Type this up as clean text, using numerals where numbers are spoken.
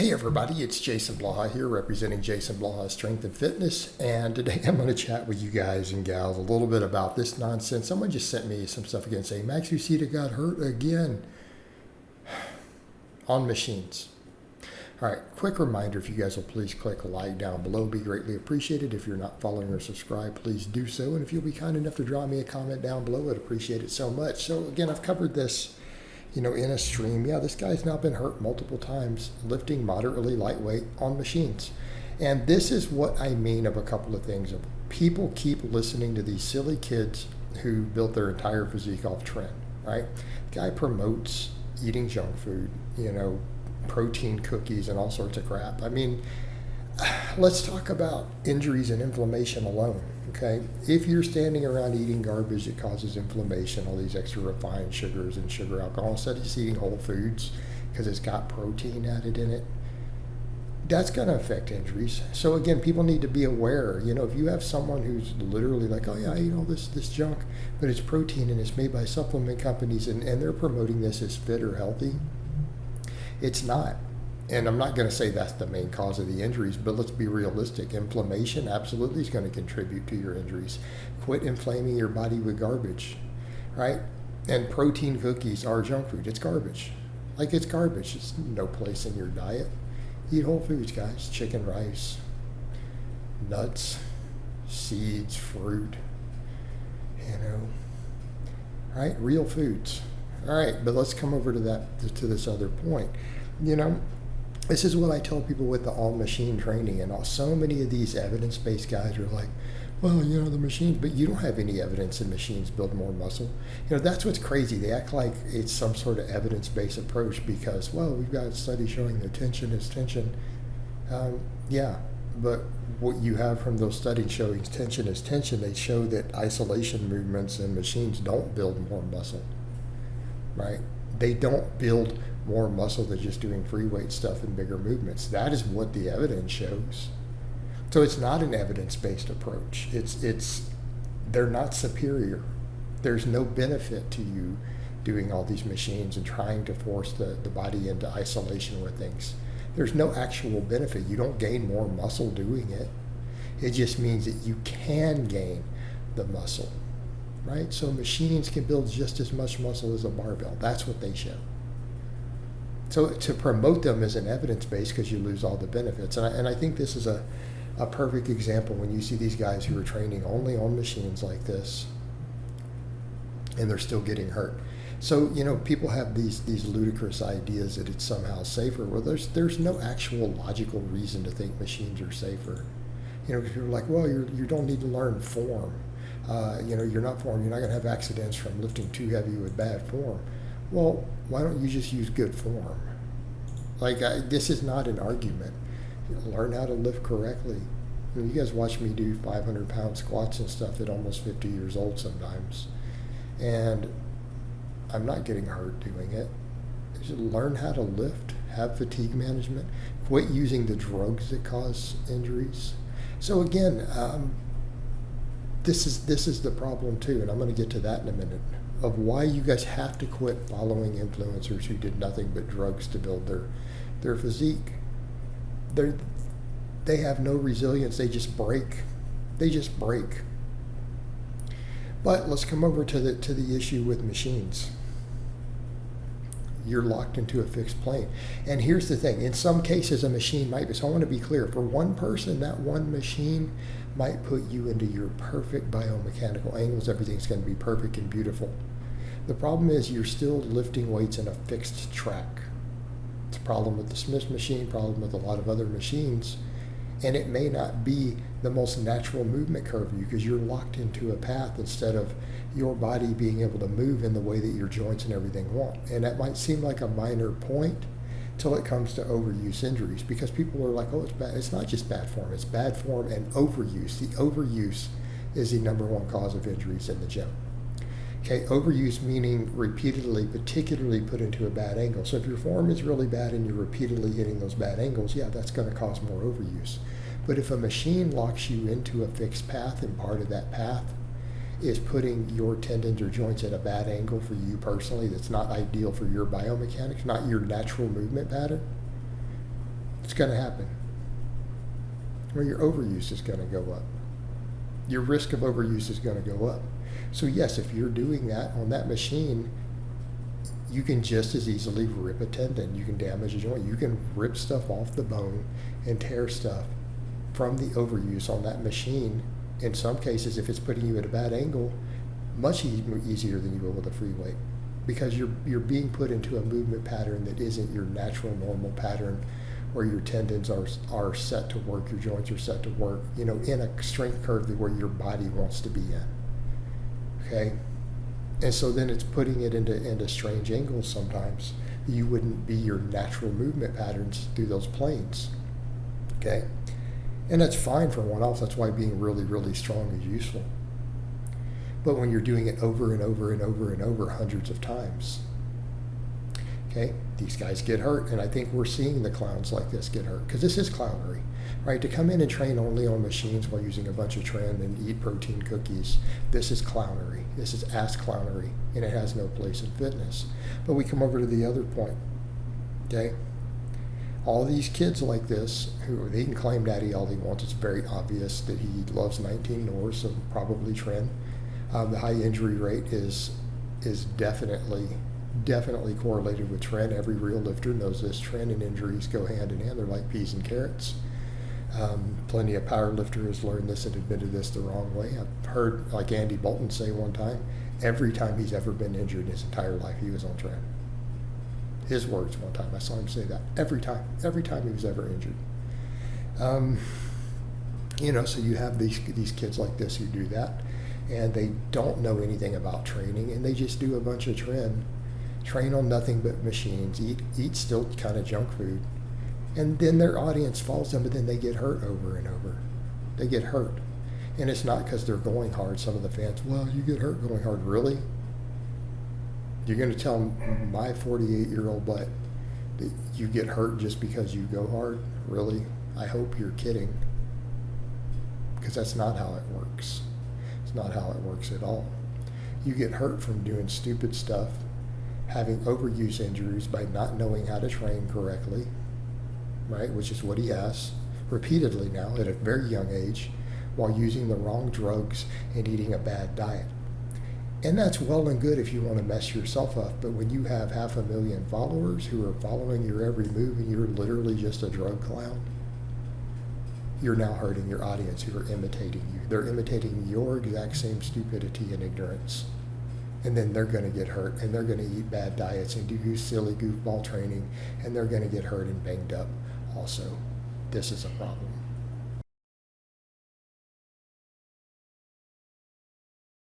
Hey everybody, it's Jason Blaha here representing Jason Blaha Strength and Fitness, and today I'm going to chat with you guys and gals a little bit about this nonsense. Someone just sent me some stuff again saying Max Euceda got hurt again on machines. Alright, quick reminder, if you guys will please click like down below, be greatly appreciated. If you're not following or subscribed, please do so, and if you'll be kind enough to drop me a comment down below, I'd appreciate it so much. So again, I've covered this in a stream. Yeah, this guy's now been hurt multiple times lifting moderately lightweight on machines. And this is what I mean of a couple of things. People keep listening to these silly kids who built their entire physique off trend, right? The guy promotes eating junk food, protein cookies and all sorts of crap. I mean, let's talk about injuries and inflammation alone, okay? If you're standing around eating garbage, it causes inflammation, all these extra refined sugars and sugar alcohol, instead of just eating whole foods because it's got protein added in it, that's going to affect injuries. So again, people need to be aware. If you have someone who's literally like, oh yeah, I eat all this junk, but it's protein and it's made by supplement companies and they're promoting this as fit or healthy, it's not. And I'm not going to say that's the main cause of the injuries, but let's be realistic. Inflammation absolutely is going to contribute to your injuries. Quit inflaming your body with garbage, right? And protein cookies are junk food. It's garbage. It's garbage. It's no place in your diet. Eat whole foods, guys. Chicken, rice, nuts, seeds, fruit, right? Real foods. All right, but let's come over to this other point. This is what I tell people with the all-machine training, and so many of these evidence-based guys are like, well, the machines, but you don't have any evidence in machines build more muscle. That's what's crazy. They act like it's some sort of evidence-based approach because, well, we've got a study showing that tension is tension. Yeah, but what you have from those studies showing tension is tension, they show that isolation movements in machines don't build more muscle, right? They don't build more muscle than just doing free weight stuff and bigger movements. That is what the evidence shows. So it's not an evidence-based approach. They're not superior. There's no benefit to you doing all these machines and trying to force the body into isolation with things. There's no actual benefit. You don't gain more muscle doing it. It just means that you can gain the muscle, right? So machines can build just as much muscle as a barbell. That's what they show. So to promote them as an evidence base, because you lose all the benefits. And I think this is a perfect example when you see these guys who are training only on machines like this and they're still getting hurt. So, people have these ludicrous ideas that it's somehow safer. Well, there's no actual logical reason to think machines are safer. Because people are like, well, you don't need to learn form. You're not going to have accidents from lifting too heavy with bad form. Well, why don't you just use good form? This is not an argument. Learn how to lift correctly. You guys watch me do 500-pound squats and stuff at almost 50 years old sometimes. And I'm not getting hurt doing it. Just learn how to lift, have fatigue management, quit using the drugs that cause injuries. So again, this is the problem too, and I'm going to get to that in a minute, of why you guys have to quit following influencers who did nothing but drugs to build their physique. They have no resilience. They just break. But let's come over to the issue with machines. You're locked into a fixed plane. And here's the thing. In some cases, a machine might be. So I want to be clear. For one person, that one machine might put you into your perfect biomechanical angles. Everything's going to be perfect and beautiful. The problem is you're still lifting weights in a fixed track. It's a problem with the Smith machine, problem with a lot of other machines. And it may not be the most natural movement curve for you because you're locked into a path instead of your body being able to move in the way that your joints and everything want. And that might seem like a minor point till it comes to overuse injuries, because people are like, oh, it's bad. It's not just bad form. It's bad form and overuse. The overuse is the number one cause of injuries in the gym. Okay, overuse meaning repeatedly, particularly put into a bad angle. So if your form is really bad and you're repeatedly hitting those bad angles, yeah, that's going to cause more overuse. But if a machine locks you into a fixed path and part of that path is putting your tendons or joints at a bad angle for you personally, that's not ideal for your biomechanics, not your natural movement pattern, It's going to happen. Well, your overuse is going to go up. Your risk of overuse is going to go up. So yes, if you're doing that on that machine, you can just as easily rip a tendon. You can damage a joint. You can rip stuff off the bone and tear stuff from the overuse on that machine. In some cases, if it's putting you at a bad angle, much easier than you will with a free weight, because you're being put into a movement pattern that isn't your natural normal pattern, where your tendons are set to work, your joints are set to work, in a strength curve where your body wants to be in. Okay? And so then it's putting it into strange angles sometimes. You wouldn't be your natural movement patterns through those planes. Okay? And that's fine for one-offs. That's why being really, really strong is useful. But when you're doing it over and over and over and over hundreds of times, okay, these guys get hurt. And I think we're seeing the clowns like this get hurt, because this is clownery, right? To come in and train only on machines while using a bunch of trend and eat protein cookies, this is clownery. This is ass clownery, and it has no place in fitness. But we come over to the other point, okay? All these kids like this, who they can claim Natty all he wants. It's very obvious that he loves 19 North, so probably trend. The high injury rate is definitely correlated with trend. Every real lifter knows this. Trend and injuries go hand in hand. They're like peas and carrots. Plenty of power lifters learned this and admitted this the wrong way. I've heard, like Andy Bolton say one time, every time he's ever been injured in his entire life, he was on trend. His words one time, I saw him say that. Every time he was ever injured. So you have these kids like this who do that, and they don't know anything about training, and they just do a bunch of train on nothing but machines, eat still kind of junk food, and then their audience follows them, but then they get hurt over and over. They get hurt. And it's not because they're going hard. Some of the fans, well, you get hurt going hard. Really? You're going to tell my 48-year-old butt that you get hurt just because you go hard? Really? I hope you're kidding. Because that's not how it works. It's not how it works at all. You get hurt from doing stupid stuff, having overuse injuries by not knowing how to train correctly, right? Which is what he has repeatedly now at a very young age, while using the wrong drugs and eating a bad diet. And that's well and good if you want to mess yourself up, but when you have 500,000 followers who are following your every move and you're literally just a drug clown, you're now hurting your audience who are imitating you. They're imitating your exact same stupidity and ignorance. And then they're going to get hurt, and they're going to eat bad diets and do silly goofball training, and they're going to get hurt and banged up also. This is a problem.